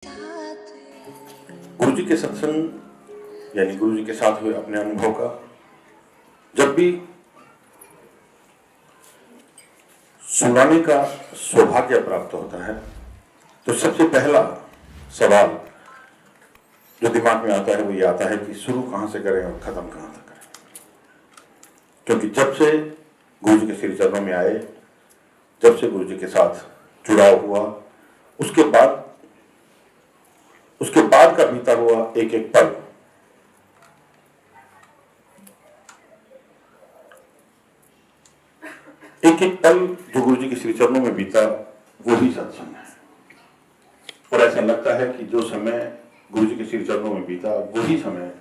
गुरु जी के सत्संग यानी गुरु जी के साथ हुए अपने अनुभव का जब भी सुनाने का सौभाग्य प्राप्त होता है तो सबसे पहला सवाल जो दिमाग में आता है वो ये आता है कि शुरू कहां से करें और खत्म कहां तक करें। क्योंकि जब से गुरु जी के श्री चरणों में आए, जब से गुरु जी के साथ जुड़ाव हुआ, उसके बाद का बीता हुआ एक एक पल जो गुरु जी के श्री चरणों में बीता वो ही सत्संग है। और ऐसा लगता है कि जो समय गुरु जी के श्री चरणों में बीता वही समय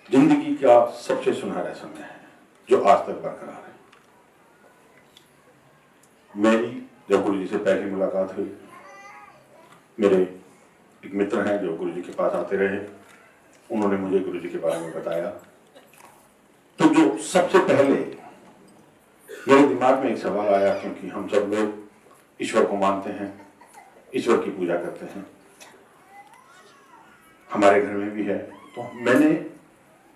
जिंदगी का सबसे सुनहरा समय है जो आज तक बरकरार है। मेरी जब गुरु जी से पहली मुलाकात हुई, मेरे एक मित्र हैं जो गुरु जी के पास आते रहे, उन्होंने मुझे गुरु जी के बारे में बताया। तो जो सबसे पहले मेरे दिमाग में एक सवाल आया, क्योंकि हम सब लोग ईश्वर को मानते हैं, ईश्वर की पूजा करते हैं, हमारे घर में भी है। तो मैंने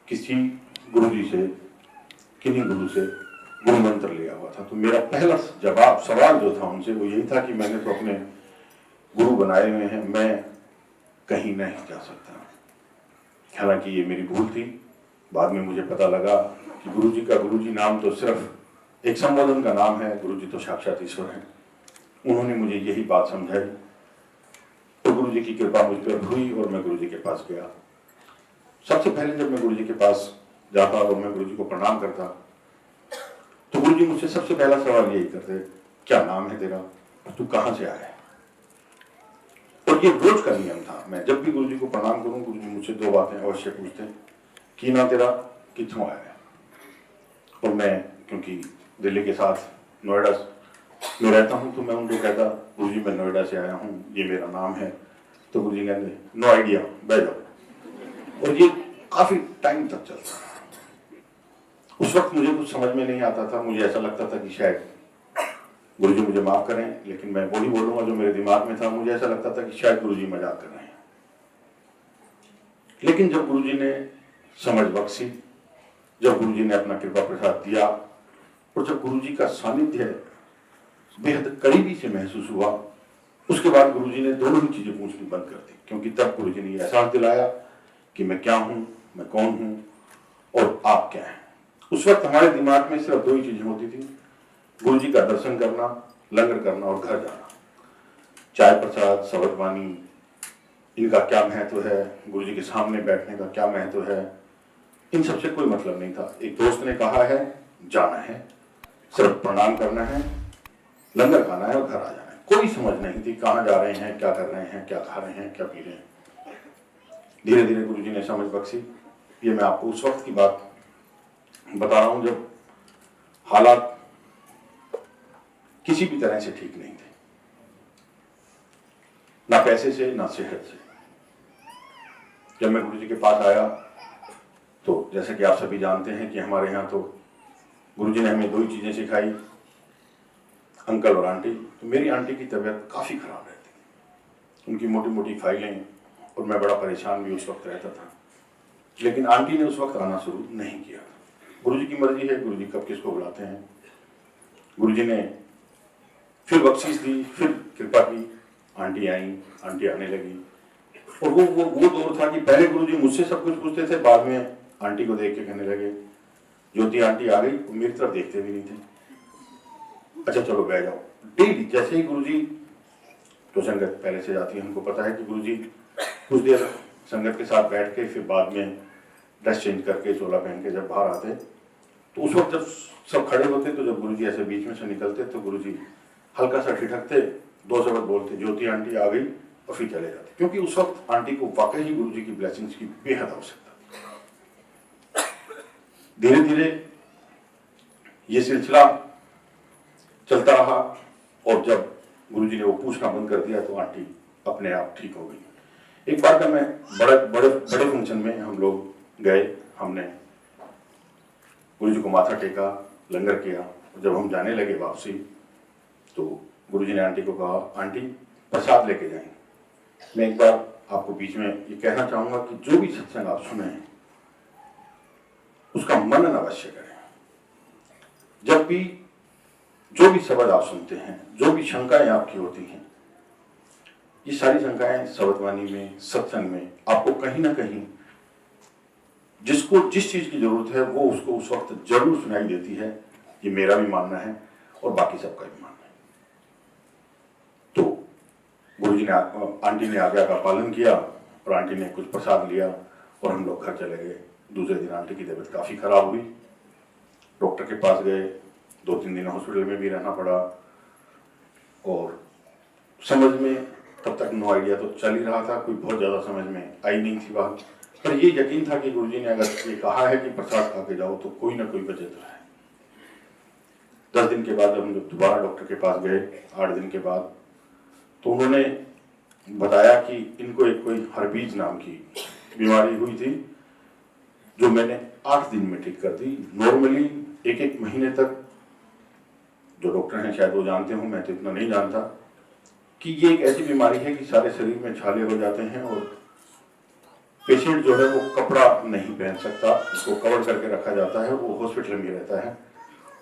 किसी गुरु से गुरु मंत्र लिया हुआ था। तो मेरा पहला सवाल जो था उनसे वो यही था कि मैंने तो अपने गुरु बनाए हुए हैं, मैं कहीं नहीं जा सकता। हालांकि ये मेरी भूल थी। बाद में मुझे पता लगा कि गुरु जी नाम तो सिर्फ एक संबोधन का नाम है, गुरु जी तो साक्षात ईश्वर हैं। उन्होंने मुझे यही बात समझाई। तो गुरु जी की कृपा मुझ पर हुई और मैं गुरु जी के पास गया। सबसे पहले जब मैं गुरु जी के पास जाता और मैं गुरु जी को प्रणाम करता तो गुरु जी मुझसे सबसे पहला सवाल यही करते, क्या नाम है तेरा, तू कहां से आया है। और ये रोज का नियम था। मैं जब भी गुरु जी को प्रणाम करूं, गुरु जी मुझसे दो बातें अवश्य पूछते, कि ना तेरा कित्थों आया है। और मैं क्योंकि दिल्ली के साथ नोएडा में रहता हूं तो मैं उनको कहता, गुरु जी मैं नोएडा से आया हूं, ये मेरा नाम है। तो गुरु जी कहते, नो आइडिया, बैठ जाओ। और ये काफी टाइम तक चलता। उस वक्त मुझे कुछ समझ में नहीं आता था। मुझे ऐसा लगता था कि शायद गुरु जी मुझे माफ करें, लेकिन मैं वही बोलूंगा जो मेरे दिमाग में था। मुझे ऐसा लगता था कि शायद गुरु जी मजाक कर रहे हैं। लेकिन जब गुरु जी ने समझ बख्शी, जब गुरु जी ने अपना कृपा प्रसाद दिया और जब गुरु जी का सानिध्य बेहद करीबी से महसूस हुआ, उसके बाद गुरु जी ने दोनों ही चीजें पूछनी बंद कर दी। क्योंकि तब गुरु जी ने एहसास दिलाया कि मैं क्या हूं, मैं कौन हूं और आप क्या हैं। उस वक्त हमारे दिमाग में सिर्फ दो ही चीजें होती थी, गुरु जी का दर्शन करना, लंगर करना और घर जाना। चाय प्रसाद, शबद वाणी, इनका क्या महत्व है, गुरु जी के सामने बैठने का क्या महत्व है, इन सबसे कोई मतलब नहीं था। एक दोस्त ने कहा है जाना है, सिर्फ प्रणाम करना है, लंगर खाना है और घर आ जाना है। कोई समझ नहीं थी कहाँ जा रहे हैं, क्या कर रहे हैं, क्या खा रहे हैं, क्या पी रहे हैं। धीरे धीरे गुरु जी ने समझ बख्शी। ये मैं आपको उस वक्त की बात बता रहा हूं जब हालात किसी भी तरह से ठीक नहीं थे, ना पैसे से ना सेहत से। जब मैं गुरु जी के पास आया तो जैसे कि आप सभी जानते हैं कि हमारे यहाँ तो गुरु जी ने हमें दो ही चीजें सिखाई, अंकल और आंटी। तो मेरी आंटी की तबीयत काफी खराब रहती, उनकी मोटी मोटी फाइलें, और मैं बड़ा परेशान भी उस वक्त रहता था। लेकिन आंटी ने उस वक्त आना शुरू नहीं किया। गुरु जी की मर्जी है, गुरु जी कब किसको बुलाते हैं। गुरु जी ने फिर बख्शीश दी, फिर कृपा की, आंटी आई, आंटी आने लगी। और वो दौर था कि पहले गुरु जी मुझसे सब कुछ पूछते थे, बाद में आंटी को देख के कहने लगे, ज्योति आंटी आ गई, वो मेरी तरफ देखते भी नहीं थे। अच्छा चलो बैठ जाओ। डेली जैसे ही गुरु जी, तो संगत पहले से जाती है, हमको पता है कि गुरु जी कुछ देर संगत के साथ बैठ के फिर बाद में ड्रेस चेंज करके चोला पहन के जब बाहर आते, तो उस वक्त जब सब खड़े होते तो जब गुरु जी ऐसे बीच में से निकलते तो गुरु जी हल्का सा ठिठकते, दो शब्द बोलते, ज्योति आंटी आ गई, और फिर चले जाते। क्योंकि उस वक्त आंटी को वाकई ही गुरु जी की ब्लेसिंग्स की बेहद आवश्यकता थी। धीरे धीरे ये सिलसिला चलता रहा और जब गुरु जी ने वो पूछना बंद कर दिया तो आंटी अपने आप ठीक हो गई। एक बार का मैं बड़े फंक्शन में हम लोग गए, हमने गुरु जी को माथा टेका, लंगर किया। जब हम जाने लगे वापसी तो गुरु जी ने आंटी को कहा, आंटी प्रसाद लेके जाएं। मैं एक बार आपको बीच में ये कहना चाहूंगा कि जो भी सत्संग आप सुने उसका मनन अवश्य करें। जब भी जो भी शब्द आप सुनते हैं, जो भी शंकाएं आपकी होती हैं, ये सारी शंकाएं शब्दवाणी में, सत्संग में आपको कहीं ना कहीं जिसको जिस चीज की जरूरत है वो उसको उस वक्त जरूर सुनाई देती है। ये मेरा भी मानना है और बाकी सबका भी मानना है। तो गुरुजी ने, आंटी ने आज्ञा का पालन किया और आंटी ने कुछ प्रसाद लिया और हम लोग घर चले गए। दूसरे दिन आंटी की तबीयत काफी खराब हुई, डॉक्टर के पास गए, 2-3 दिन हॉस्पिटल में भी रहना पड़ा और समझ में तब तक नो आइडिया तो चल ही रहा था, कोई बहुत ज्यादा समझ में आई नहीं थी बात। पर ये यकीन था कि गुरुजी ने अगर ये कहा है कि प्रसाद खा के जाओ तो कोई ना कोई वजह तो है। 10 दिन के बाद हम जब दोबारा डॉक्टर के पास गए, 8 दिन के बाद, तो उन्होंने बताया कि इनको एक कोई हर्पीज नाम की बीमारी हुई थी जो मैंने 8 दिन में ठीक कर दी। नॉर्मली 1-1 महीने तक, जो डॉक्टर हैं शायद वो जानते हो, मैं तो इतना नहीं जानता, कि ये एक ऐसी बीमारी है कि सारे शरीर में छाले हो जाते हैं और पेशेंट जो है वो कपड़ा नहीं पहन सकता, उसको कवर करके रखा जाता है, वो हॉस्पिटल में रहता है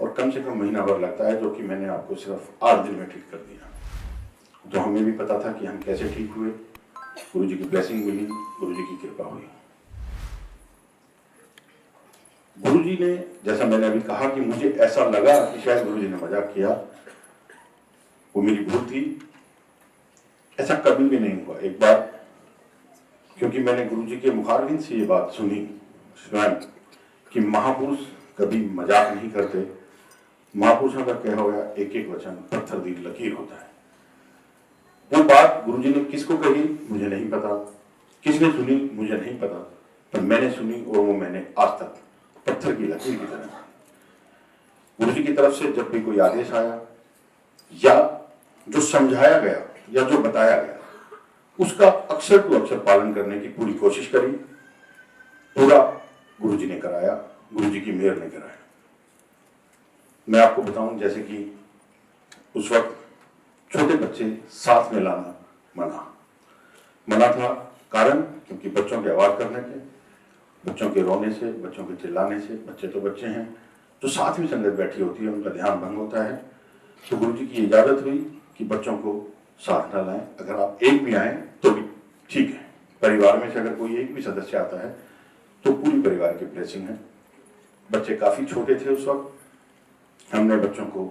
और कम से कम महीना भर लगता है, जो कि मैंने आपको सिर्फ 8 दिन में ठीक कर दिया। तो हमें भी पता था कि हम कैसे ठीक हुए, गुरुजी की ब्लेसिंग मिली, गुरुजी की कृपा हुई। गुरुजी ने, जैसा मैंने अभी कहा कि मुझे ऐसा लगा कि शायद गुरुजी ने मजाक किया, वो मेरी भूल थी, ऐसा कभी भी नहीं हुआ। एक बार, क्योंकि मैंने गुरुजी के मुखारबिन से ये बात सुनी स्वयं कि महापुरुष कभी मजाक नहीं करते, महापुरुषों का कहा हुआ एक-एक वचन पत्थर दी लकीर होता है। वो बात गुरुजी ने किसको कही मुझे नहीं पता, किसने सुनी मुझे नहीं पता, पर मैंने सुनी और वो मैंने आज तक पत्थर की लकीर की तरह। गुरुजी की तरफ से जब भी कोई आदेश आया या जो समझाया गया या जो बताया गया, उसका अक्षर टू अक्षर पालन करने की पूरी कोशिश करी। पूरा गुरुजी ने कराया, गुरुजी की मेहर ने कराया। मैं आपको बताऊं, जैसे कि उस वक्त छोटे बच्चे साथ में लाना मना था। कारण, क्योंकि बच्चों के आवाज करने के, बच्चों के रोने से, बच्चों के चिल्लाने से, बच्चे तो बच्चे हैं, जो साथ में संगत बैठी होती है उनका ध्यान भंग होता है। तो गुरुजी की इजाजत हुई कि बच्चों को साथ न लाएं, अगर आप एक भी आए तो भी ठीक है। परिवार में से अगर कोई एक भी सदस्य आता है तो पूरी परिवार की ब्लेसिंग है। बच्चे काफी छोटे थे उस वक्त, हमने बच्चों को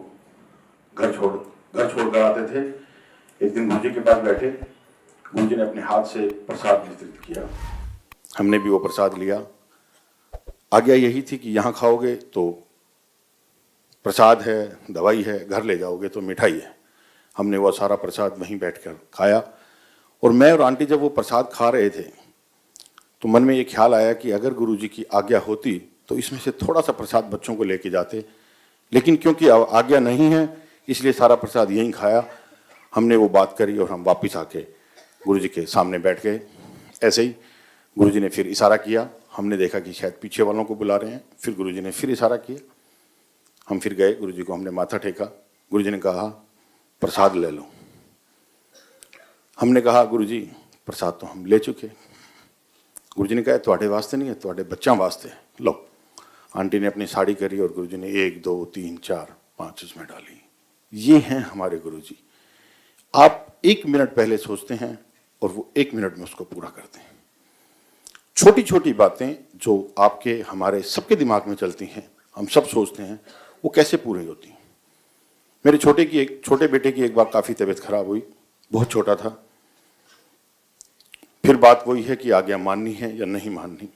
घर छोड़ कर आते थे। एक दिन गुरुजी के पास बैठे, गुरुजी ने अपने हाथ से प्रसाद वितरित किया, हमने भी वो प्रसाद लिया। आज्ञा यही थी कि यहाँ खाओगे तो प्रसाद है, दवाई है, घर ले जाओगे तो मिठाई है। हमने वो सारा प्रसाद वहीं बैठकर खाया और मैं और आंटी जब वो प्रसाद खा रहे थे तो मन में ये ख्याल आया कि अगर गुरुजी की आज्ञा होती तो इसमें से थोड़ा सा प्रसाद बच्चों को लेके जाते, लेकिन क्योंकि आज्ञा नहीं है इसलिए सारा प्रसाद यहीं खाया। हमने वो बात करी और हम वापस आके गुरुजी के सामने बैठ गए। ऐसे ही गुरुजी ने फिर इशारा किया, हमने देखा कि शायद पीछे वालों को बुला रहे हैं, फिर गुरुजी ने फिर इशारा किया, हम फिर गए, गुरुजी को हमने माथा टेका। गुरुजी ने कहा प्रसाद ले लो। हमने कहा गुरुजी प्रसाद तो हम ले चुके। गुरुजी ने कहा ਤੁਹਾਡੇ वास्ते नहीं है, ਤੁਹਾਡੇ बच्चों वास्ते लो। आंटी ने अपनी साड़ी करी और गुरुजी ने 1 2 3 4 5 उसमें डाली। ये हैं हमारे गुरुजी। आप 1 मिनट पहले सोचते हैं और वो 1 मिनट में उसको पूरा करते हैं। छोटी छोटी बातें जो आपके हमारे सबके दिमाग में चलती हैं, हम सब सोचते हैं, वो कैसे पूरी होती हैं। मेरे छोटे बेटे की एक बार काफ़ी तबीयत खराब हुई, बहुत छोटा था। फिर बात वही है कि आज्ञा माननी है या नहीं माननी।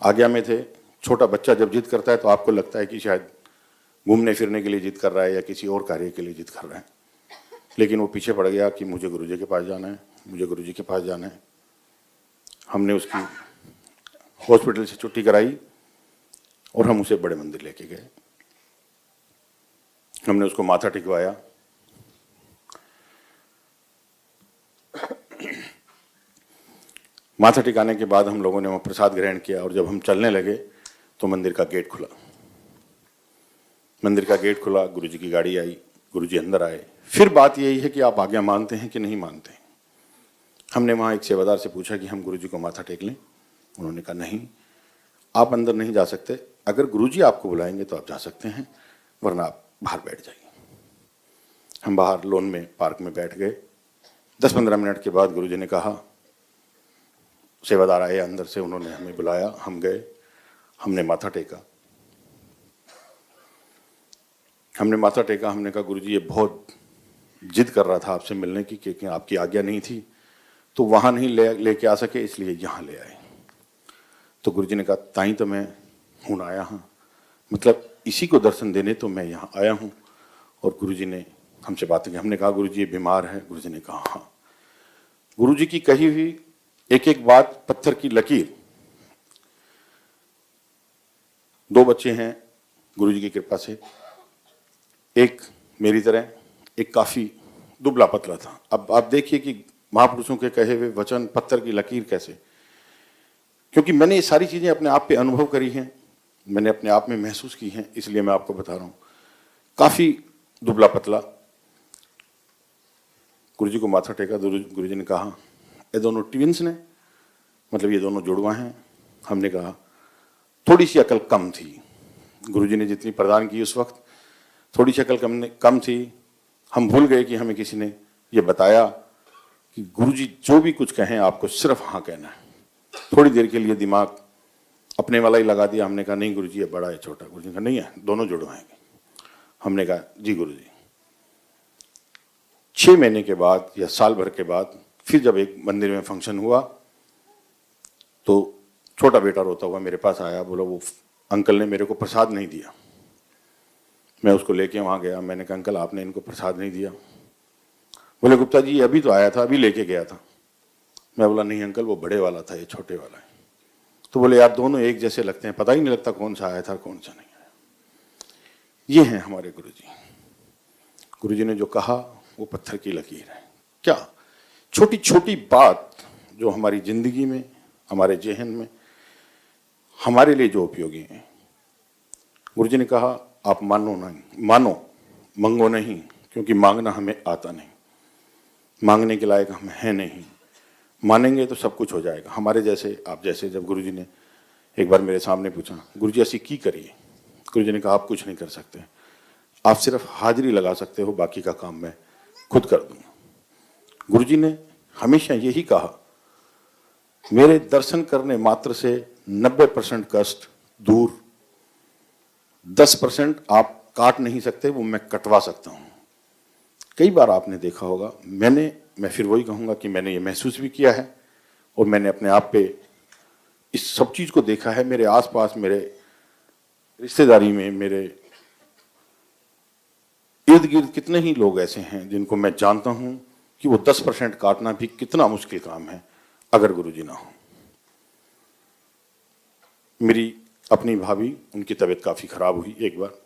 आज्ञा में थे, छोटा बच्चा जब जिद करता है तो आपको लगता है कि शायद घूमने फिरने के लिए जिद कर रहा है या किसी और कार्य के लिए जिद कर रहा है, लेकिन वो पीछे पड़ गया कि मुझे गुरुजी के पास जाना है, मुझे गुरुजी के पास जाना है। हमने उसकी हॉस्पिटल से छुट्टी कराई और हम उसे बड़े मंदिर लेके गए। हमने उसको माथा टिकवाया। माथा टिकाने के बाद हम लोगों ने वहाँ प्रसाद ग्रहण किया और जब हम चलने लगे तो मंदिर का गेट खुला। मंदिर का गेट खुला, गुरुजी की गाड़ी आई, गुरुजी अंदर आए। फिर बात यही है कि आप आज्ञा मानते हैं कि नहीं मानते हैं। हमने वहाँ एक सेवादार से पूछा कि हम गुरुजी को माथा टेक लें। उन्होंने कहा नहीं, आप अंदर नहीं जा सकते, अगर गुरुजी आपको बुलाएंगे तो आप जा सकते हैं, वरना आप बाहर बैठ जाइए। हम बाहर लॉन में पार्क में बैठ गए। 10-15 मिनट के बाद गुरुजी ने कहा, सेवादार आए अंदर से, उन्होंने हमें बुलाया, हम गए, हमने माथा टेका। हमने कहा गुरुजी ये बहुत जिद कर रहा था आपसे मिलने की, क्योंकि आपकी आज्ञा नहीं थी तो वहाँ नहीं लेके आ सके, इसलिए यहाँ ले आए। तो गुरुजी ने कहा ताई तो मैं हूँ आया हूँ, मतलब इसी को दर्शन देने तो मैं यहाँ आया हूँ। और गुरुजी ने हमसे बातें की। हमने कहा गुरुजी ये बीमार है। गुरुजी ने कहा हाँ। गुरुजी की कही हुई एक एक बात पत्थर की लकीर। 2 बच्चे हैं गुरुजी की कृपा से, एक मेरी तरह, एक काफी दुबला पतला था। अब आप देखिए कि महापुरुषों के कहे हुए वचन पत्थर की लकीर कैसे, क्योंकि मैंने ये सारी चीजें अपने आप पे अनुभव करी हैं, मैंने अपने आप में महसूस की हैं, इसलिए मैं आपको बता रहा हूं। काफी दुबला पतला। गुरुजी को माथा टेका। गुरुजी ने कहा ये दोनों ट्विंस ने, मतलब ये दोनों जुड़वा हैं। हमने कहा थोड़ी सी अकल कम थी, गुरुजी ने जितनी प्रदान की उस वक्त थोड़ी सी अकल कम थी। हम भूल गए कि हमें किसी ने ये बताया कि गुरुजी जो भी कुछ कहें आपको सिर्फ हाँ कहना है। थोड़ी देर के लिए दिमाग अपने वाला ही लगा दिया। हमने कहा नहीं गुरुजी ये बड़ा है छोटा। गुरुजी ने कहा नहीं है, दोनों जुड़वाएंगे। हमने कहा जी गुरुजी। 6 महीने के बाद या साल भर के बाद फिर जब एक मंदिर में फंक्शन हुआ तो छोटा बेटा रोता हुआ मेरे पास आया, बोला वो अंकल ने मेरे को प्रसाद नहीं दिया। मैं उसको लेके वहाँ गया। मैंने कहा अंकल आपने इनको प्रसाद नहीं दिया। बोले गुप्ता जी अभी तो आया था, अभी लेके गया था। मैं बोला नहीं अंकल वो बड़े वाला था, ये छोटे वाला है। तो बोले यार दोनों एक जैसे लगते हैं, पता ही नहीं लगता कौन सा आया था कौन सा नहीं आया। ये हैं हमारे गुरुजी। गुरुजी ने जो कहा वो पत्थर की लकीर है। क्या छोटी छोटी बात जो हमारी जिंदगी में, हमारे जेहन में, हमारे लिए जो उपयोगी है। गुरुजी ने कहा आप मानो नहीं, मानो मंगो नहीं, क्योंकि मांगना हमें आता नहीं, मांगने के लायक हम हैं नहीं। मानेंगे तो सब कुछ हो जाएगा। हमारे जैसे, आप जैसे, जब गुरुजी ने एक बार मेरे सामने पूछा गुरुजी ऐसी की करिए, गुरुजी ने कहा आप कुछ नहीं कर सकते, आप सिर्फ हाजिरी लगा सकते हो, बाकी का काम मैं खुद कर दूंगा। गुरुजी ने हमेशा यही कहा, मेरे दर्शन करने मात्र से 90% कष्ट दूर, 10% आप काट नहीं सकते, वो मैं कटवा सकता हूं। कई बार आपने देखा होगा, मैं फिर वही कहूंगा कि मैंने ये महसूस भी किया है और मैंने अपने आप पे इस सब चीज को देखा है। मेरे आसपास, मेरे रिश्तेदारी में, मेरे इर्द गिर्द कितने ही लोग ऐसे हैं जिनको मैं जानता हूं कि वो 10% काटना भी कितना मुश्किल काम है अगर गुरुजी ना हो। मेरी अपनी भाभी, उनकी तबीयत काफी खराब हुई एक बार।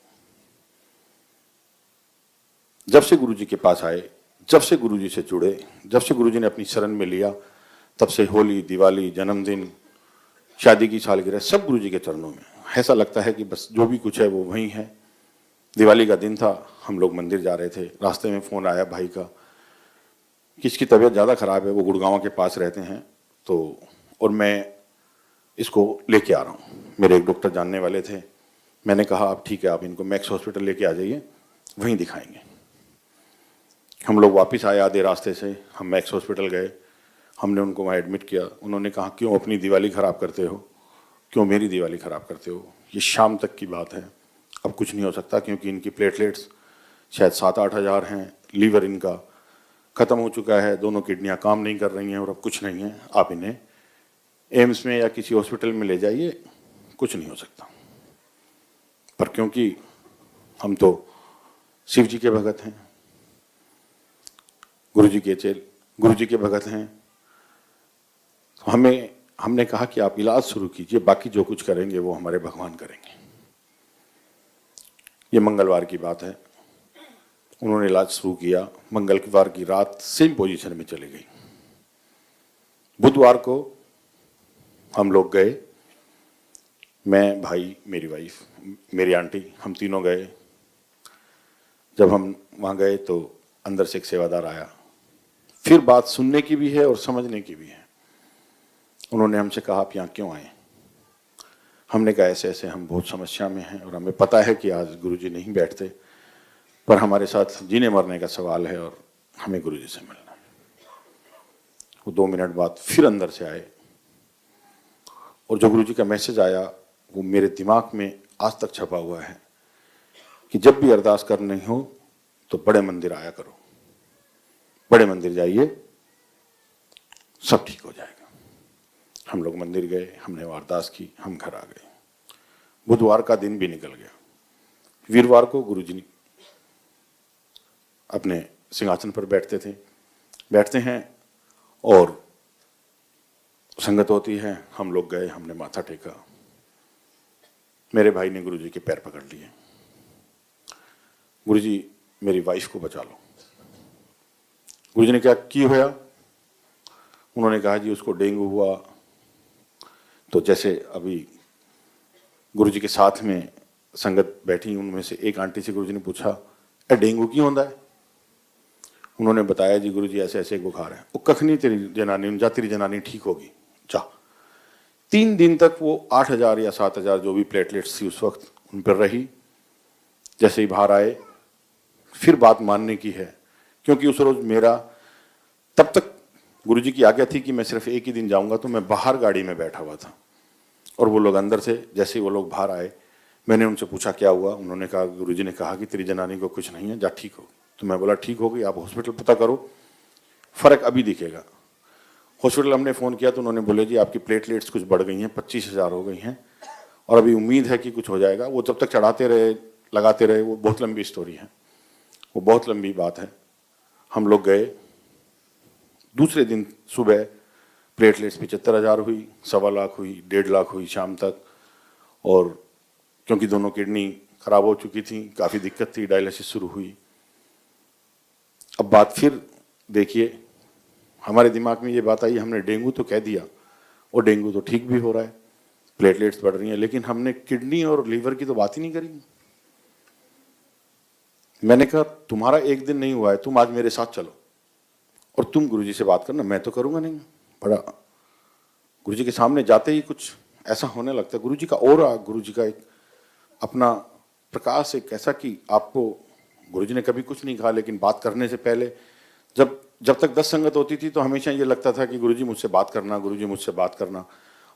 जब से गुरुजी के पास आए, जब से गुरुजी से जुड़े, जब से गुरुजी ने अपनी शरण में लिया, तब से होली, दिवाली, जन्मदिन, शादी की सालगिरह सब गुरुजी के चरणों में। ऐसा लगता है कि बस जो भी कुछ है वो वहीं है। दिवाली का दिन था, हम लोग मंदिर जा रहे थे, रास्ते में फोन आया भाई का, किसकी तबीयत ज़्यादा खराब है, वो गुड़गांव के पास रहते हैं, तो और मैं इसको लेके आ रहा हूँ। मेरे एक डॉक्टर जानने वाले थे। मैंने कहा आप ठीक है, आप इनको मैक्स हॉस्पिटल लेके आ जाइए, वहीं दिखाएंगे। हम लोग वापस आए आधे रास्ते से, हम मैक्स हॉस्पिटल गए, हमने उनको वहाँ एडमिट किया। उन्होंने कहा क्यों अपनी दिवाली ख़राब करते हो, क्यों मेरी दिवाली ख़राब करते हो, ये शाम तक की बात है, अब कुछ नहीं हो सकता, क्योंकि इनकी प्लेटलेट्स शायद 7-8 हज़ार हैं, लीवर इनका ख़त्म हो चुका है, दोनों किडनियाँ काम नहीं कर रही हैं और अब कुछ नहीं है, आप इन्हें एम्स में या किसी हॉस्पिटल में ले जाइए, कुछ नहीं हो सकता। पर क्योंकि हम तो शिव जी के भगत हैं, गुरुजी के भगत हैं, तो हमने कहा कि आप इलाज शुरू कीजिए, बाकी जो कुछ करेंगे वो हमारे भगवान करेंगे। ये मंगलवार की बात है। उन्होंने इलाज शुरू किया। मंगलवार की रात सेम पोजीशन में चली गई। बुधवार को हम लोग गए, मैं, भाई, मेरी वाइफ, मेरी आंटी, हम तीनों गए। जब हम वहाँ गए तो अंदर से एक सेवादार आया, फिर बात सुनने की भी है और समझने की भी है। उन्होंने हमसे कहा आप यहाँ क्यों आए? हमने कहा ऐसे ऐसे हम बहुत समस्या में हैं और हमें पता है कि आज गुरुजी नहीं बैठते, पर हमारे साथ जीने मरने का सवाल है और हमें गुरुजी से मिलना है। वो 2 मिनट बाद फिर अंदर से आए और जो गुरुजी का मैसेज आया वो मेरे दिमाग में आज तक छपा हुआ है कि जब भी अरदास करनी हो तो बड़े मंदिर आया करो, बड़े मंदिर जाइए, सब ठीक हो जाएगा। हम लोग मंदिर गए, हमने अरदास की, हम घर आ गए। बुधवार का दिन भी निकल गया। वीरवार को गुरुजी ने अपने सिंहासन पर बैठते हैं और संगत होती है। हम लोग गए, हमने माथा टेका। मेरे भाई ने गुरुजी के पैर पकड़ लिए, गुरुजी मेरी वाइफ को बचा लो। गुरुजी ने क्या की होया? उन्होंने कहा जी उसको डेंगू हुआ। तो जैसे अभी गुरुजी के साथ में संगत बैठी, उनमें से एक आंटी से गुरुजी ने पूछा ए डेंगू क्यों होता है? उन्होंने बताया जी गुरुजी ऐसे ऐसे एक बुखार है। वो कख नहीं तेरी जनानी, जा तेरी जनानी ठीक होगी जा। 3 दिन तक वो 8,000 या 7,000 जो भी प्लेटलेट्स थी उस वक्त उन पर रही। जैसे ही बाहर आए फिर बात मानने की है, क्योंकि उस रोज मेरा तब तक गुरुजी की आज्ञा थी कि मैं सिर्फ एक ही दिन जाऊंगा, तो मैं बाहर गाड़ी में बैठा हुआ था और वो लोग अंदर से, जैसे ही वो लोग बाहर आए मैंने उनसे पूछा क्या हुआ? उन्होंने कहा गुरुजी ने कहा कि तेरी जनानी को कुछ नहीं है, जा ठीक हो। तो मैं बोला ठीक हो गई, आप हॉस्पिटल पता करो, फर्क अभी दिखेगा। हॉस्पिटल हमने फ़ोन किया तो उन्होंने बोले जी आपकी प्लेटलेट्स कुछ बढ़ गई हैं, 25,000 हो गई हैं और अभी उम्मीद है कि कुछ हो जाएगा। वो जब तक चढ़ाते रहे, लगाते रहे, वो बहुत लंबी स्टोरी है, वो बहुत लंबी बात है। हम लोग गए, दूसरे दिन सुबह प्लेटलेट्स 75,000 हुई, 1.25 लाख हुई, 1.5 लाख हुई शाम तक। और क्योंकि दोनों किडनी खराब हो चुकी थी, काफ़ी दिक्कत थी, डायलिसिस शुरू हुई। अब बात फिर देखिए, हमारे दिमाग में ये बात आई, हमने डेंगू तो कह दिया और डेंगू तो ठीक भी हो रहा है, प्लेटलेट्स बढ़ रही हैं, लेकिन हमने किडनी और लीवर की तो बात ही नहीं करी। मैंने कहा तुम्हारा एक दिन नहीं हुआ है, तुम आज मेरे साथ चलो और तुम गुरुजी से बात करना, मैं तो करूंगा नहीं। बड़ा गुरुजी के सामने जाते ही कुछ ऐसा होने लगता है, गुरुजी का ऑरा, गुरुजी का एक अपना प्रकाश, एक ऐसा कि आपको, गुरुजी ने कभी कुछ नहीं कहा लेकिन बात करने से पहले जब तक 10 संगत होती थी तो हमेशा ये लगता था कि गुरुजी मुझसे बात करना, गुरुजी मुझसे बात करना।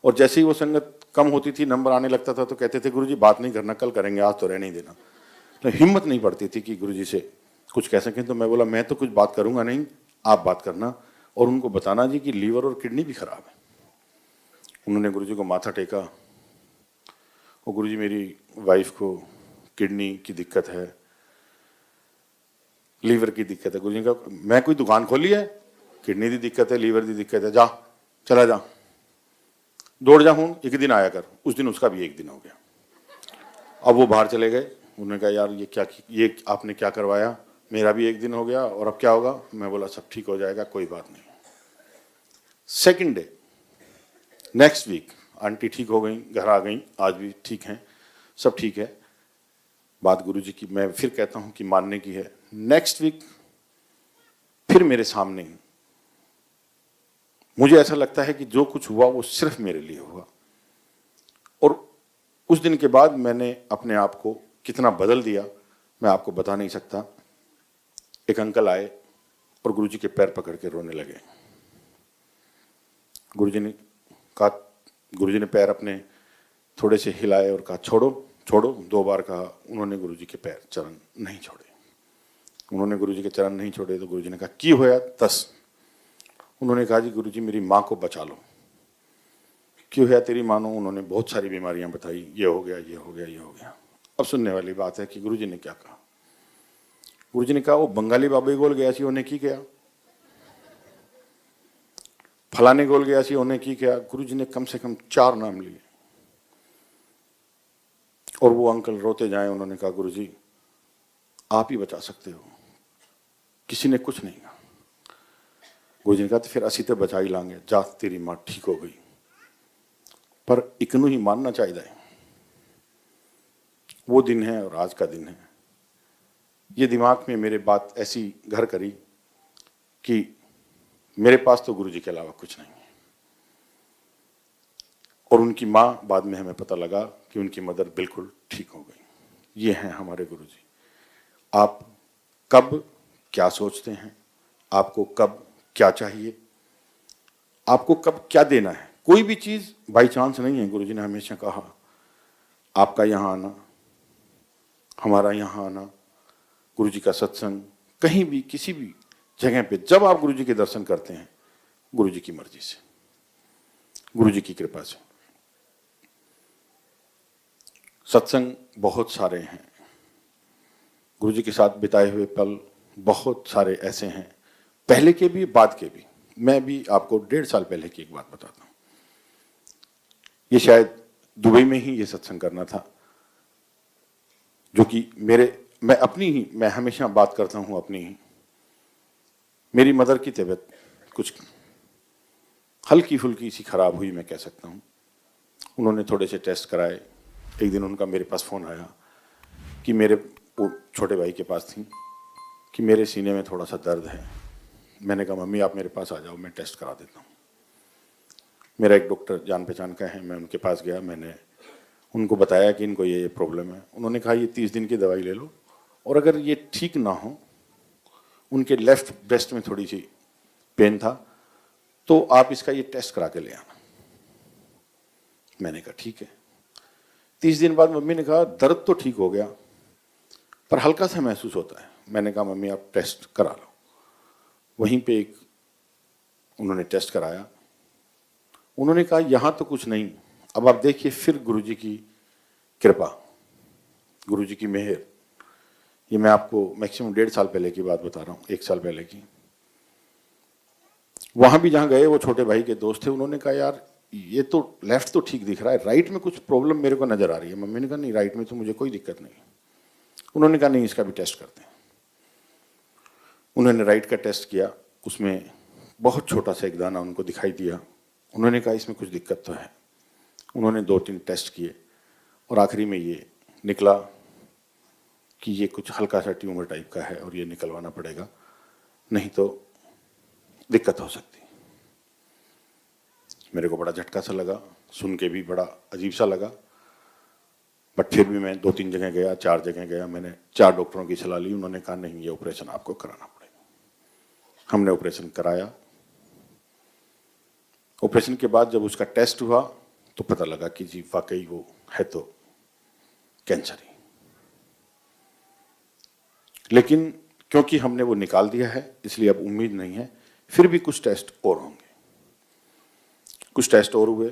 और जैसे ही वो संगत कम होती थी, नंबर आने लगता था तो कहते थे गुरुजी बात नहीं करना, कल करेंगे, आज तो रहने ही देना। तो हिम्मत नहीं पड़ती थी कि गुरुजी से कुछ कह सकें। तो मैं बोला मैं तो कुछ बात करूंगा नहीं, आप बात करना और उनको बताना जी कि लीवर और किडनी भी खराब है। उन्होंने गुरुजी को माथा टेका और गुरुजी मेरी वाइफ को किडनी की दिक्कत है, लीवर की दिक्कत है। गुरुजी ने कहा मैं कोई दुकान खोली है, किडनी की दिक्कत है, लीवर की दिक्कत है, जा चला जा, दौड़ जा, हूँ एक दिन आया कर। उस दिन उसका भी एक दिन हो गया। अब वो बाहर चले गए, उन्होंने कहा यार ये आपने क्या करवाया, मेरा भी एक दिन हो गया और अब क्या होगा? मैं बोला सब ठीक हो जाएगा, कोई बात नहीं। Second day, next week aunty ठीक हो गई, घर आ गई, आज भी ठीक हैं, सब ठीक है। बात गुरुजी की मैं फिर कहता हूं कि मानने की है। नेक्स्ट वीक फिर मेरे सामने, मुझे ऐसा लगता है कि जो कुछ हुआ वो सिर्फ मेरे लिए हुआ। और उस दिन के बाद मैंने अपने आप को कितना बदल दिया मैं आपको बता नहीं सकता। एक अंकल आए और गुरुजी के पैर पकड़ के रोने लगे। गुरुजी ने कहा, गुरुजी ने पैर अपने थोड़े से हिलाए और कहा छोड़ो छोड़ो, 2 बार कहा। उन्होंने गुरुजी के पैर चरण नहीं छोड़े। उन्होंने गुरुजी के चरण नहीं छोड़े तो गुरुजी ने कहा की होया तस। उन्होंने कहा जी गुरुजी मेरी माँ को बचा लो। क्यों है तेरी मानो? उन्होंने बहुत सारी बीमारियां बताई, ये हो गया, ये हो गया, ये हो गया। अब सुनने वाली बात है कि गुरुजी ने क्या कहा। गुरुजी ने कहा वो बंगाली बाबे गोल गया सी उन्हें की गया, फलाने गोल गया सी उन्हें की गया। गुरुजी ने कम से कम 4 नाम लिए और वो अंकल रोते जाए। उन्होंने कहा गुरुजी आप ही बचा सकते हो, किसी ने कुछ नहीं कहा। गुरुजी ने कहा तो फिर असी तो बचा ही लांगे, जा तेरी माँ ठीक हो गई। पर इकनू ही मानना चाहिए, वो दिन है और आज का दिन है। ये दिमाग में मेरे बात ऐसी घर करी कि मेरे पास तो गुरुजी के अलावा कुछ नहीं है। और उनकी माँ, बाद में हमें पता लगा कि उनकी मदर बिल्कुल ठीक हो गई। ये हैं हमारे गुरुजी। आप कब क्या सोचते हैं, आपको कब क्या चाहिए, आपको कब क्या देना है, कोई भी चीज बाई चांस नहीं है। गुरुजी ने हमेशा कहा, आपका यहाँ आना, हमारा यहाँ आना, गुरुजी का सत्संग, कहीं भी किसी भी जगह पे जब आप गुरुजी के दर्शन करते हैं, गुरुजी की मर्जी से, गुरुजी की कृपा से। सत्संग बहुत सारे हैं, गुरुजी के साथ बिताए हुए पल बहुत सारे ऐसे हैं, पहले के भी बाद के भी। मैं भी आपको 1.5 साल पहले की एक बात बताता हूँ। ये शायद दुबई में ही ये सत्संग करना था, जो कि मैं हमेशा बात करता हूँ अपनी ही। मेरी मदर की तबीयत कुछ हल्की फुल्की सी खराब हुई, मैं कह सकता हूँ। उन्होंने थोड़े से टेस्ट कराए। एक दिन उनका मेरे पास फ़ोन आया कि वो छोटे भाई के पास थी, कि मेरे सीने में थोड़ा सा दर्द है। मैंने कहा मम्मी आप मेरे पास आ जाओ, मैं टेस्ट करा देता हूँ। मेरा एक डॉक्टर जान पहचान का है, मैं उनके पास गया। मैंने उनको बताया कि इनको ये प्रॉब्लम है। उन्होंने कहा ये 30 दिन की दवाई ले लो, और अगर ये ठीक ना हो, उनके लेफ्ट ब्रेस्ट में थोड़ी सी पेन था, तो आप इसका ये टेस्ट करा के ले आना। मैंने कहा ठीक है। 30 दिन बाद मम्मी ने कहा दर्द तो ठीक हो गया, पर हल्का सा महसूस होता है। मैंने कहा मम्मी आप टेस्ट करा लो। वहीं पे उन्होंने टेस्ट कराया। उन्होंने कहा यहाँ तो कुछ नहीं, अब आप देखिए फिर गुरुजी की कृपा, गुरुजी की मेहर। ये मैं आपको मैक्सिमम 1.5 साल पहले की बात बता रहा हूँ, 1 साल पहले की। वहां भी जहाँ गए, वो छोटे भाई के दोस्त थे, उन्होंने कहा यार ये तो लेफ्ट तो ठीक दिख रहा है, राइट में कुछ प्रॉब्लम मेरे को नजर आ रही है। मम्मी ने कहा नहीं, राइट में तो मुझे कोई दिक्कत नहीं। उन्होंने कहा नहीं, इसका भी टेस्ट करते हैं। उन्होंने राइट का टेस्ट किया, उसमें बहुत छोटा सा एक दाना उनको दिखाई दिया। उन्होंने कहा इसमें कुछ दिक्कत तो है। उन्होंने 2-3 टेस्ट किए, और आखिरी में ये निकला कि ये कुछ हल्का सा ट्यूमर टाइप का है, और ये निकलवाना पड़ेगा, नहीं तो दिक्कत हो सकती। मेरे को बड़ा झटका सा लगा, सुन के भी बड़ा अजीब सा लगा। बट फिर भी मैं 2-3 जगह गया, 4 जगह गया। मैंने 4 डॉक्टरों की सलाह ली। उन्होंने कहा नहीं, ये ऑपरेशन आपको कराना पड़ेगा। हमने ऑपरेशन कराया। ऑपरेशन के बाद जब उसका टेस्ट हुआ तो पता लगा कि जी वाकई वो है तो कैंसर ही। लेकिन क्योंकि हमने वो निकाल दिया है, इसलिए अब उम्मीद नहीं है। फिर भी कुछ टेस्ट और होंगे। कुछ टेस्ट और हुए।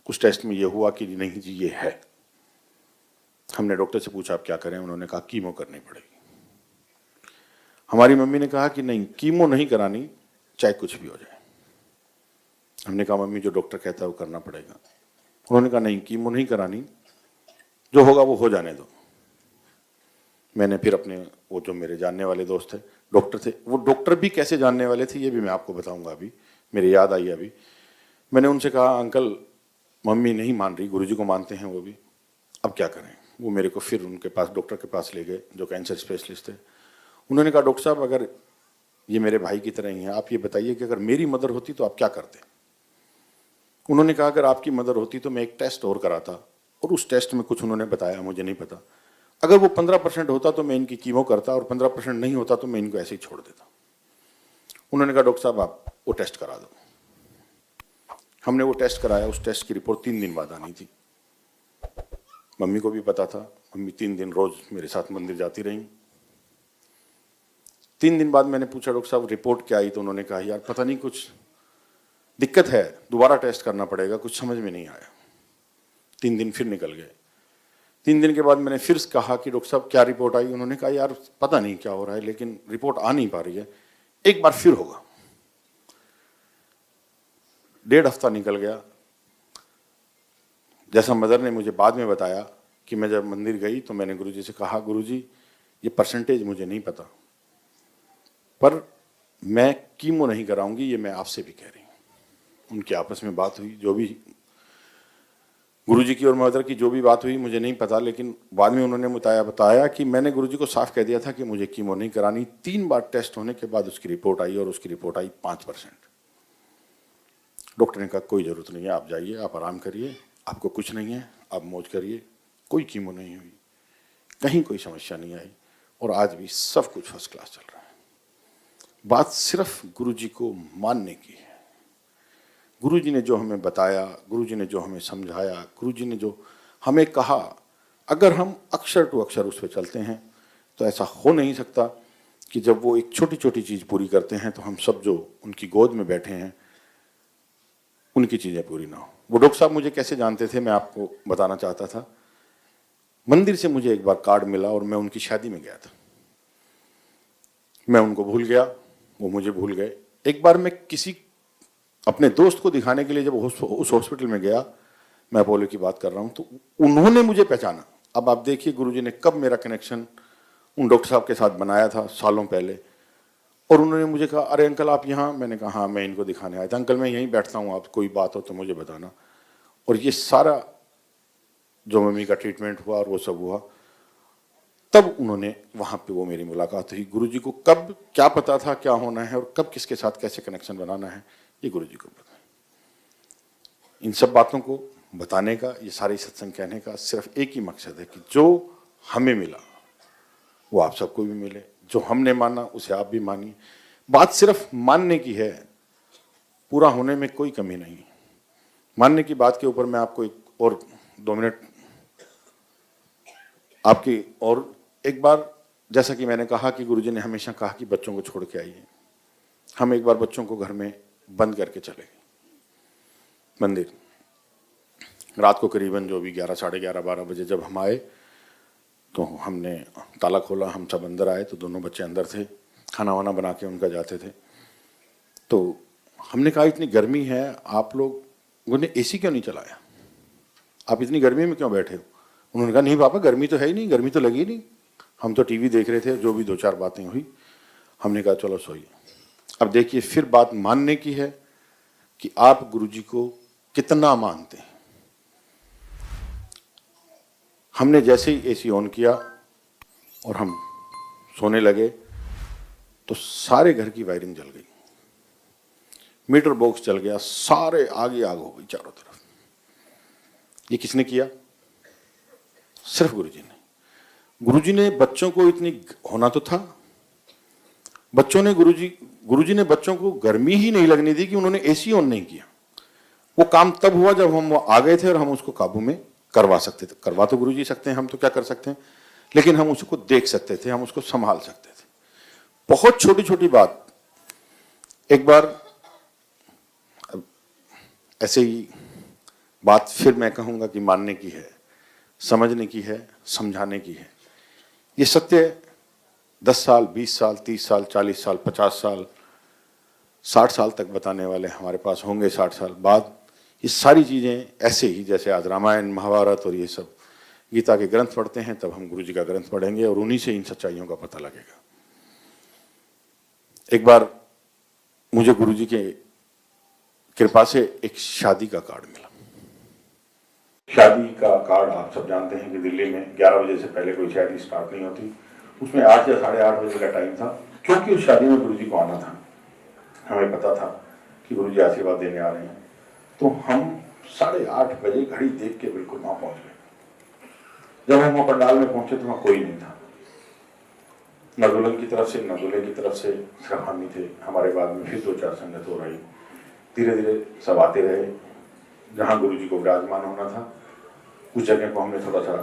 कुछ टेस्ट में ये हुआ कि नहीं जी ये है। हमने डॉक्टर से पूछा आप क्या करें? उन्होंने कहा कीमो करनी पड़ेगी। हमारी मम्मी ने कहा कि नहीं, कीमो नहीं करानी, चाहे कुछ भी हो जाए। हमने कहा मम्मी जो डॉक्टर कहता है वो करना पड़ेगा। उन्होंने कहा नहीं, कीमो नहीं करानी, जो होगा वो हो जाने दो। मैंने फिर अपने वो जो मेरे जानने वाले दोस्त थे, डॉक्टर थे, वो डॉक्टर भी कैसे जानने वाले थे ये भी मैं आपको बताऊंगा। अभी मेरे याद आई अभी। मैंने उनसे कहा अंकल मम्मी नहीं मान रही, गुरुजी को मानते हैं वो भी, अब क्या करें? वो मेरे को फिर उनके पास, डॉक्टर के पास ले गए जो कैंसर स्पेशलिस्ट थे। उन्होंने कहा डॉक्टर साहब अगर ये मेरे भाई की तरह ही हैं, आप ये बताइए कि अगर मेरी मदर होती तो आप क्या करते? उन्होंने कहा अगर आपकी मदर होती तो मैं एक टेस्ट और कराता, और उस टेस्ट में कुछ उन्होंने बताया, मुझे नहीं पता। अगर वो 15% होता तो मैं इनकी कीमो करता, और 15% नहीं होता तो मैं इनको ऐसे ही छोड़ देता। उन्होंने कहा डॉक्टर साहब आप वो टेस्ट करा दो। हमने वो टेस्ट कराया। उस टेस्ट की रिपोर्ट 3 दिन बाद आनी थी। मम्मी को भी पता था। मम्मी 3 दिन रोज मेरे साथ मंदिर जाती रही। 3 दिन बाद मैंने पूछा डॉक्टर साहब रिपोर्ट क्या आई? तो उन्होंने कहा यार पता नहीं, कुछ दिक्कत है, दोबारा टेस्ट करना पड़ेगा, कुछ समझ में नहीं आया। 3 दिन फिर निकल गए। 3 दिन के बाद मैंने फिर कहा कि डॉक्टर साहब क्या रिपोर्ट आई? उन्होंने कहा यार पता नहीं क्या हो रहा है, लेकिन रिपोर्ट आ नहीं पा रही है, एक बार फिर होगा। 1.5 हफ्ता निकल गया। जैसा मदर ने मुझे बाद में बताया कि मैं जब मंदिर गई तो मैंने गुरुजी से कहा गुरुजी ये परसेंटेज मुझे नहीं पता, पर मैं कीमो नहीं कराऊंगी, ये मैं आपसे भी कह रही हूँ। उनकी आपस में बात हुई, जो भी गुरुजी की और मदर की जो भी बात हुई मुझे नहीं पता, लेकिन बाद में उन्होंने बताया कि मैंने गुरुजी को साफ कह दिया था कि मुझे कीमो नहीं करानी। 3 बार टेस्ट होने के बाद उसकी रिपोर्ट आई और उसकी रिपोर्ट आई 5%। डॉक्टर ने कहा कोई ज़रूरत नहीं है, आप जाइए, आप आराम करिए, आपको कुछ नहीं है, आप मौज करिए, कोई कीमो नहीं हुई, कहीं कोई समस्या नहीं आई और आज भी सब कुछ फर्स्ट क्लास चल रहा है। बात सिर्फ गुरुजी को मानने की है। गुरुजी ने जो हमें बताया, गुरुजी ने जो हमें समझाया, गुरुजी ने जो हमें कहा, अगर हम अक्षर टू अक्षर उस पर चलते हैं तो ऐसा हो नहीं सकता कि जब वो एक छोटी छोटी चीज़ पूरी करते हैं तो हम सब जो उनकी गोद में बैठे हैं उनकी चीज़ें पूरी ना हो। वो डॉक्टर साहब मुझे कैसे जानते थे मैं आपको बताना चाहता था। मंदिर से मुझे एक बार कार्ड मिला और मैं उनकी शादी में गया था। मैं उनको भूल गया, वो मुझे भूल गए। एक बार मैं किसी अपने दोस्त को दिखाने के लिए जब उस हॉस्पिटल में गया, मैं अपोलो की बात कर रहा हूँ, तो उन्होंने मुझे पहचाना। अब आप देखिए गुरुजी ने कब मेरा कनेक्शन उन डॉक्टर साहब के साथ बनाया था, सालों पहले। और उन्होंने मुझे कहा अरे अंकल आप यहाँ? मैंने कहा हाँ मैं इनको दिखाने आया था। अंकल मैं यहीं बैठता हूँ, आप कोई बात हो तो मुझे बताना। और ये सारा जो मम्मी का ट्रीटमेंट हुआ और वो सब हुआ, तब उन्होंने वहाँ पे वो मेरी मुलाकात हुई। गुरुजी को कब क्या पता था क्या होना है और कब किसके साथ कैसे कनेक्शन बनाना है, ये गुरुजी को पता है। इन सब बातों को बताने का, ये सारी सत्संग कहने का सिर्फ एक ही मकसद है कि जो हमें मिला वो आप सबको भी मिले, जो हमने माना उसे आप भी मानिए। बात सिर्फ मानने की है, पूरा होने में कोई कमी नहीं। मानने की बात के ऊपर मैं आपको एक और 2 मिनट आपकी और एक बार, जैसा कि मैंने कहा कि गुरुजी ने हमेशा कहा कि बच्चों को छोड़ के आइए। हम एक बार बच्चों को घर में बंद करके चले गए मंदिर। रात को करीबन जो भी 11, साढ़े 11, 12 बजे जब हम आए तो हमने ताला खोला, हम सब अंदर आए तो दोनों बच्चे अंदर थे, खाना वाना बना के उनका जाते थे। तो हमने कहा इतनी गर्मी है, आप लोगों ने एसी क्यों नहीं चलाया, आप इतनी गर्मी में क्यों बैठे हो? उन्होंने कहा नहीं पापा गर्मी तो है ही नहीं, गर्मी तो लगी नहीं, हम तो टीवी देख रहे थे। जो भी 2-4 बातें हुई, हमने कहा चलो सोइए। अब देखिए फिर बात मानने की है कि आप गुरुजी को कितना मानते हैं। हमने जैसे ही एसी ऑन किया और हम सोने लगे तो सारे घर की वायरिंग जल गई, मीटर बॉक्स जल गया, सारे आग हो गई चारों तरफ। ये किसने किया? सिर्फ गुरुजी ने। गुरुजी ने बच्चों को इतनी होना तो था, गुरुजी ने बच्चों को गर्मी ही नहीं लगने दी कि उन्होंने एसी ऑन नहीं किया। वो काम तब हुआ जब हम आ गए थे और हम उसको काबू में करवा सकते थे। करवा तो गुरुजी सकते हैं, हम तो क्या कर सकते हैं, लेकिन हम उसको देख सकते थे, हम उसको संभाल सकते थे। बहुत छोटी छोटी बात। एक बार ऐसे ही बात फिर मैं कहूंगा कि मानने की है, समझने की है, समझाने की है। ये सत्य 10 साल, 20 साल, 30 साल, 40 साल, 50 साल, 60 साल तक बताने वाले हमारे पास होंगे। 60 साल बाद ये सारी चीज़ें ऐसे ही, जैसे आज रामायण, महाभारत और ये सब गीता के ग्रंथ पढ़ते हैं, तब हम गुरुजी का ग्रंथ पढ़ेंगे और उन्हीं से इन सच्चाइयों का पता लगेगा। एक बार मुझे गुरुजी के कृपा से एक शादी का कार्ड मिला। शादी का कार्ड आप सब जानते हैं कि दिल्ली में 11 बजे से पहले कोई शादी स्टार्ट नहीं होती। उसमें 8 या साढ़े 8 बजे का टाइम था, क्योंकि उस शादी में गुरुजी को आना था। हमें पता था कि गुरुजी आशीर्वाद देने आ रहे हैं, तो हम 8:30 बजे घड़ी देख के बिल्कुल वहां पहुंच गए। जब हम वहां पंडाल में पहुंचे तो वहां कोई नहीं था, न दुल्हन की तरफ से न दूल्हे की तरफ से, सिर्फ हम ही थे। हमारे बाद में फिर 2-4 संगत हो रही। धीरे धीरे सब आते रहे। जहाँ गुरुजी को विराजमान होना था उस जगह को हमने थोड़ा सा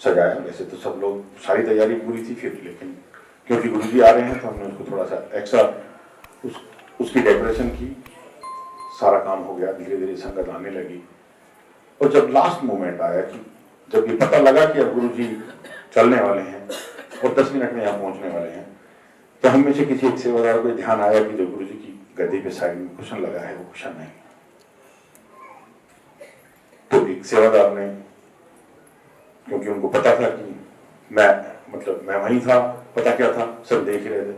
सजाया। वैसे तो सब लोग, सारी तैयारी पूरी थी फिर, लेकिन क्योंकि गुरुजी आ रहे हैं तो हमने उसको थोड़ा सा एक्स्ट्रा उसकी डेकोरेशन की। सारा काम हो गया, धीरे धीरे संगत आने लगी। और जब लास्ट मोमेंट आया कि जब ये पता लगा कि अब गुरुजी चलने वाले हैं और 10 मिनट में यहाँ पहुंचने वाले हैं, तो हम में से किसी एक सेवादार को ध्यान आया कि जो गुरुजी की गद्दी पे साइड में कुशन लगा है वो कुशन नहीं। तो एक सेवादार ने, क्योंकि उनको पता था कि मैं वहीं था, पता क्या था, सब देख रहे थे,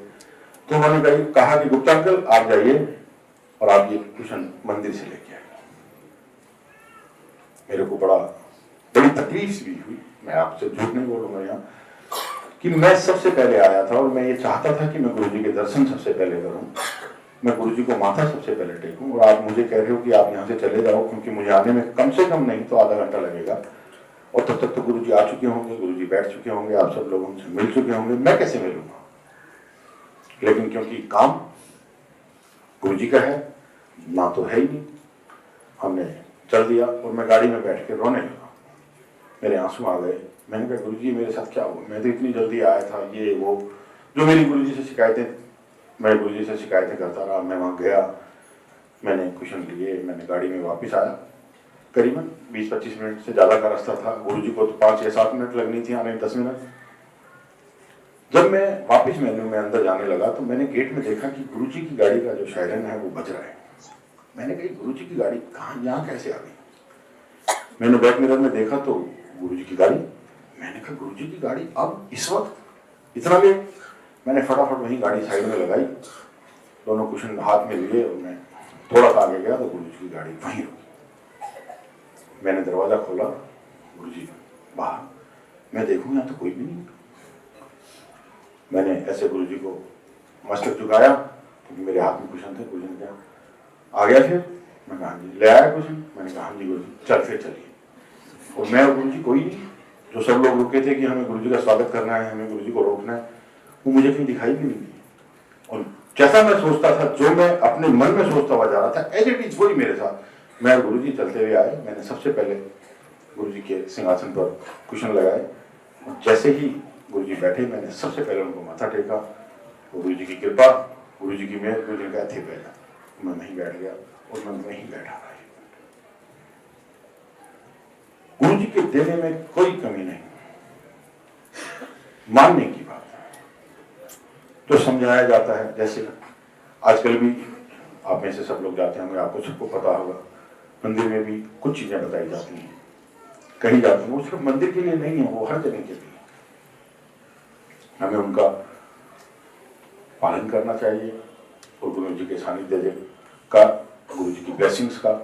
तो उन्होंने कहा कि गुप्ता अंकल आप जाइए और आप ये कुशन मंदिर से लेके आए। मेरे को बड़ी तकलीफ भी हुई, मैं आपसे झूठ नहीं बोलूंगा यहाँ, कि मैं सबसे पहले आया था और मैं ये चाहता था कि मैं गुरु जी के दर्शन सबसे पहले करूं, मैं गुरु जी को माथा सबसे पहले टेकूं, और आप मुझे कह रहे हो कि आप यहाँ से चले जाओ, क्योंकि मुझे आने में कम से कम नहीं तो आधा घंटा लगेगा, और तब तक तो गुरु जी आ चुके होंगे, गुरु जी बैठ चुके होंगे, आप सब लोग उनसे मिल चुके होंगे, मैं कैसे मिलूंगा। लेकिन क्योंकि काम गुरु जी का है, ना तो है ही नहीं, हमने चल दिया और मैं गाड़ी में बैठ के रोने लगा, मेरे आंसू आ गए। मैंने कहा गुरु जी मेरे साथ क्या हुआ, मैं तो इतनी जल्दी आया था, ये वो जो मेरी गुरु जी से शिकायतें, मैं गुरु जी से शिकायतें करता रहा, मैं वहाँ गया, मैंने क्वेश्चन लिए, मैंने गाड़ी में वापस आया, करीबन 20-25 मिनट से ज़्यादा का रास्ता था, गुरु जी को तो 5 या 7 मिनट लगनी थी, आने 10 मिनट। जब मैं वापस मेन्यू में अंदर जाने लगा तो मैंने गेट में देखा कि गुरु जी की गाड़ी का जो सायरन है वो बज रहा है। मैंने कही गुरु जी की गाड़ी कहाँ, यहाँ कैसे आ गई। मैंने बैक मिरर में देखा तो गुरु जी की गाड़ी, मैंने कहा गुरु जी की गाड़ी अब इस वक्त इतना लेट। मैंने फटाफट वहीं गाड़ी साइड में लगाई, दोनों कुशन हाथ में लिए और मैं थोड़ा सा आगे गया तो गुरु जी की गाड़ी वहीं रुकी। मैंने दरवाजा खोला, गुरु जी बाहर, मैं देखूँ यहाँ तो कोई भी नहीं। मैंने ऐसे गुरु जी को मस्तक झुकाया क्योंकि मेरे हाथ में कुशन थे। गुरु जी ने कहा आ गया फिर, मैं कहा हाँ जी। ले आया कुशन, मैंने कहा हाँ जी गुरु जी, चल फिर चलिए। और मैं और गुरु जी कोई नहीं, जो सब लोग रुके थे कि हमें गुरु जी का स्वागत करना है, हमें गुरु जी को रोकना है, वो मुझे कहीं दिखाई भी नहीं दी। और जैसा मैं सोचता था, जो मैं अपने मन में सोचता हुआ जा रहा था, एज इट इज वही मेरे साथ। मैं और गुरु जी चलते हुए आए, मैंने सबसे पहले गुरु जी के सिंहासन पर कुशन लगाए। जैसे ही गुरु जी बैठे, मैंने सबसे पहले उनको माथा टेका। गुरु जी की कृपा, गुरु जी की मेहर, गुरु जी कहते बैठा, मैं वहीं बैठ गया और मैं वहीं बैठा रहा। गुरु जी के देने में कोई कमी नहीं, मानने की बात है। जो समझाया जाता है, जैसे आजकल भी आप में से सब लोग जाते होंगे, आपको सबको पता होगा, मंदिर में भी कुछ चीजें बताई जाती हैं, कही जाती हैं, वो सिर्फ मंदिर के लिए नहीं है, वो हर जगह के लिए। हमें उनका पालन करना चाहिए और गुरु जी के सानिध्य का, गुरु जी की ब्लेसिंग्स का,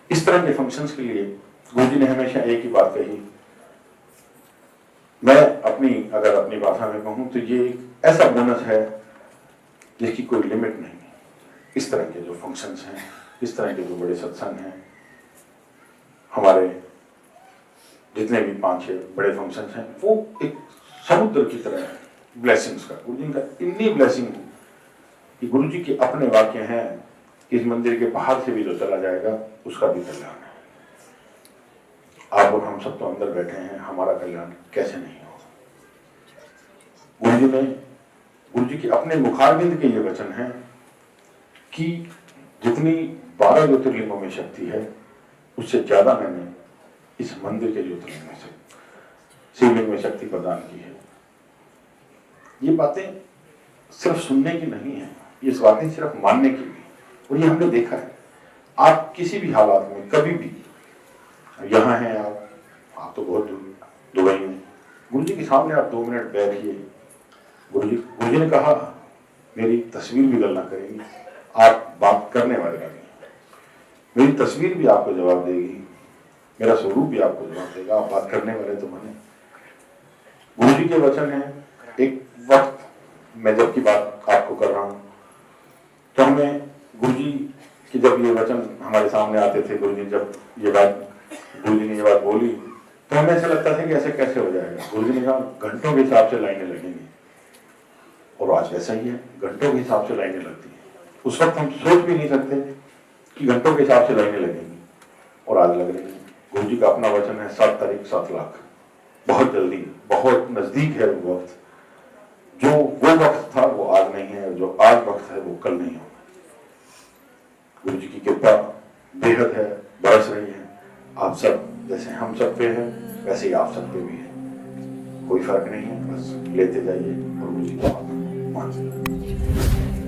इस तरह के फंक्शंस के लिए गुरु जी ने हमेशा एक ही बात कही। मैं अगर अपनी भाषा में कहूं तो ये एक ऐसा बोनस है जिसकी कोई लिमिट नहीं है। इस तरह के जो फंक्शंस हैं, इस तरह के जो बड़े सत्संग हैं, हमारे जितने भी 5-6 बड़े फंक्शंस हैं, वो एक समुद्र की तरह है ब्लेसिंग्स का। गुरु जी का इतनी ब्लेसिंग है कि गुरु जी के अपने वाक्य हैं, इस मंदिर के बाहर से भी जो चला जाएगा उसका भी कल्याण है। आप और हम सब तो अंदर बैठे हैं, हमारा कल्याण कैसे नहीं हो। गुरु जी के अपने मुखारबिंद के ये वचन है कि जितनी 12 ज्योतिर्लिंगों में शक्ति है, उससे ज्यादा मैंने इस मंदिर के ज्योतिर्लिंग में शिवलिंग में शक्ति प्रदान की है। ये बातें सिर्फ सुनने की नहीं है, ये बातें सिर्फ मानने की भी, और ये हमने देखा है। आप किसी भी हालात में कभी भी, यहाँ हैं आप तो बहुत दुबई में, गुरु जी के सामने आप 2 मिनट बैठिए, गुरु जी ने कहा मेरी तस्वीर भी गलना करेगी, आप बात करने वाले लगेंगे, मेरी तस्वीर भी आपको जवाब देगी, मेरा स्वरूप भी आपको जवाब देगा, आप बात करने वाले तो बने। गुरु जी के वचन है। एक वक्त मैं जब की बात आपको कर रहा हूँ तो हमें गुरु जी की जब ये वचन हमारे सामने आते थे, गुरु जी ने ये बात बोली तो हमें ऐसा लगता था कि ऐसे कैसे हो जाएगा। गुरु जी ने कहा घंटों के हिसाब से लाइनें लगेंगी, और आज वैसा ही है, घंटों के हिसाब से लाइनें लगती हैं। उस वक्त हम सोच भी नहीं सकते कि घंटों के हिसाब से लाइनें लगेंगी, और आज लग रही है। गुरु जी का अपना वचन है 7 तारीख 7 लाख, बहुत जल्दी, बहुत नजदीक है वो वक्त। जो वो वक्त था वो आज नहीं है, जो आज वक्त है वो कल नहीं होगा। गुरु जी की कृपा बेहद है, बरस रही है। आप सब जैसे हम सब पे है, वैसे ही आप सब पे भी है, कोई फर्क नहीं है। बस लेते जाइए और गुरु जी की बात मानिए।